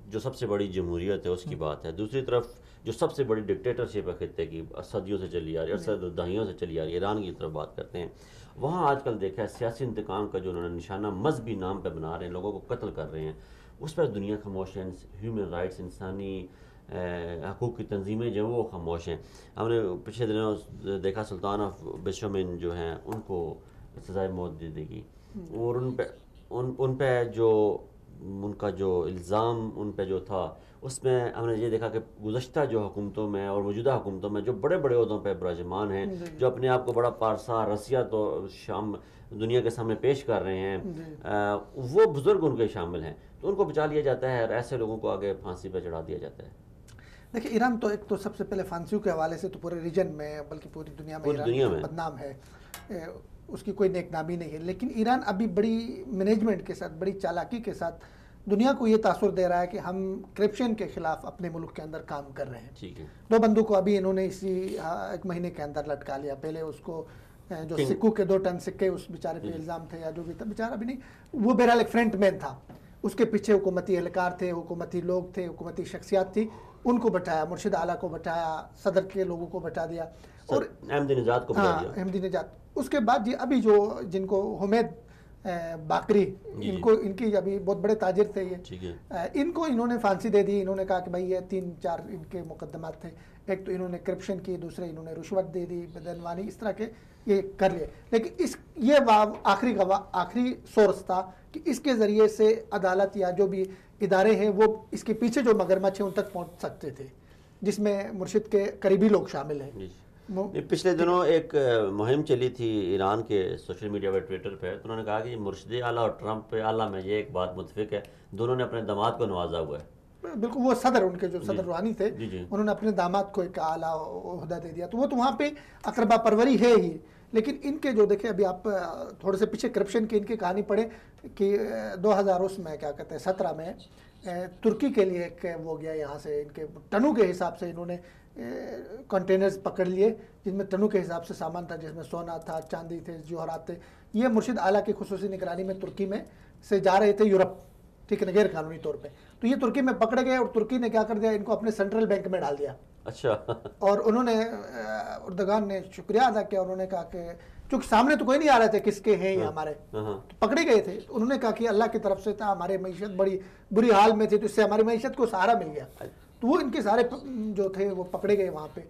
जो सबसे बड़ी जमहूरियत है उसकी बात है, दूसरी तरफ जो सबसे बड़ी डिक्टेटरशिप है खित्ते की, सदियों से चली आ रही है, दहाइयों से चली आ रही है, ईरान की तरफ बात करते हैं, वहाँ आजकल देखा है सियासी इंतकाम का जो उन्होंने निशाना मजहबी नाम पे बना रहे हैं, लोगों को कत्ल कर रहे हैं, उस पर दुनिया खामोश है। ह्यूमन राइट्स, इंसानी हकूक़ की तंजीमें जो वो खामोश हैं। हमने पिछले दिनों देखा सुल्तान ऑफ बिशमिन जो हैं उनको सज़ाए मौत दे देगी, और उन पे जो उनका जो इल्ज़ाम उन पे जो था उसमें हमने ये देखा कि गुज़श्ता जो हुकूमतों में और मौजूदा हुकूमतों में जो बड़े बड़े ओहदों पे बराजमान हैं, जो अपने आप को बड़ा पारसा रसिया तो शाम दुनिया के सामने पेश कर रहे हैं, वो बुज़ुर्ग उनके शामिल हैं, तो उनको बचा लिया जाता है और ऐसे लोगों को आगे फांसी पर चढ़ा दिया जाता है। देखिए ईरान तो एक तो सबसे पहले फांसियों के हवाले से तो पूरे रीजन में बल्कि पूरी दुनिया में बदनाम है, उसकी कोई नेकनामी नहीं है। लेकिन ईरान अभी बड़ी मैनेजमेंट के साथ, बड़ी चालाकी के साथ दुनिया को ये तासुर दे रहा है कि हम करप्शन के खिलाफ अपने मुल्क के अंदर काम कर रहे हैं। ठीक है। 2 बंदों को अभी इन्होंने इसी 1 महीने के अंदर लटका लिया। पहले उसको जो सिक्कों के 2 टन सिक्के उस बेचारे पे इल्ज़ाम थे या जो भी था, बेचारा भी नहीं, वो बहरहाल एक फ्रंट मैन था, उसके पीछे हुकूमती एहलकार थे, हुकूमती लोग थे, हुकूमती शख्सियात थी, उनको बैठाया, मुर्शिद आला को बैठाया, सदर के लोगों को बैठा दिया और अहमदी निजात को बैठा दिया। अहमदी निजात। उसके बाद ये अभी जो जिनको हुमैद बाकरी, इनकी अभी बहुत बड़े ताजिर थे ये, इनको इन्होंने फांसी दे दी। इन्होंने कहा कि भाई ये 3-4 इनके मुकदमात थे, एक तो इन्होंने करप्शन की, दूसरे इन्होंने रुश्वत दे दी, बदनवानी, इस तरह के ये कर लिए। लेकिन ये आखिरी सोर्स था कि इसके ज़रिए से अदालत या जो भी इदारे हैं वो इसके पीछे जो मगरमच्छ हैं उन तक पहुँच सकते थे, जिसमें मुर्शिद के करीबी लोग शामिल हैं। पिछले दिनों एक मुहिम चली थी ईरान के सोशल मीडिया पर, ट्विटर पे, तो उन्होंने कहा कि मुर्शिद आला और ट्रंप आला में ये एक बात मुतफिक है, दोनों ने अपने दामाद को नवाजा हुआ है। बिल्कुल, वो सदर, उनके जो सदर रूहानी थे, उन्होंने अपने दामाद को एक आला ओहदा दे दिया, तो वो तो वहाँ पे अकरबा परवरी है ही। लेकिन इनके जो देखे, अभी आप थोड़े से पीछे करप्शन की इनकी कहानी पढ़े कि 2000 में क्या कहते हैं 17 में तुर्की के लिए एक वो गया, यहाँ से इनके टनों के हिसाब से इन्होंने कंटेनर्स पकड़ लिए जिसमें टनों के हिसाब से सामान था, जिसमें सोना था, चांदी थे, जौहरात थे। ये मुर्शिद आला की खुसूसी निगरानी में तुर्की में से जा रहे थे यूरोप, ठीक है ना, गैर कानूनी तौर पे। तो ये तुर्की में पकड़े गए और तुर्की ने क्या कर दिया, इनको अपने सेंट्रल बैंक में डाल दिया। अच्छा। और उन्होंने उर्दगान ने शुक्रिया अदा किया, उन्होंने कहा कि चूंकि सामने तो कोई नहीं आ रहे थे किसके हैं ये हमारे, तो पकड़े गए थे, तो उन्होंने कहा कि अल्लाह की तरफ से था, हमारी मईशत बड़ी बुरी हाल में थी, तो इससे हमारी मईशत को सहारा मिल गया। तो वो इनके सारे जो थे वो पकड़े गए वहाँ पे।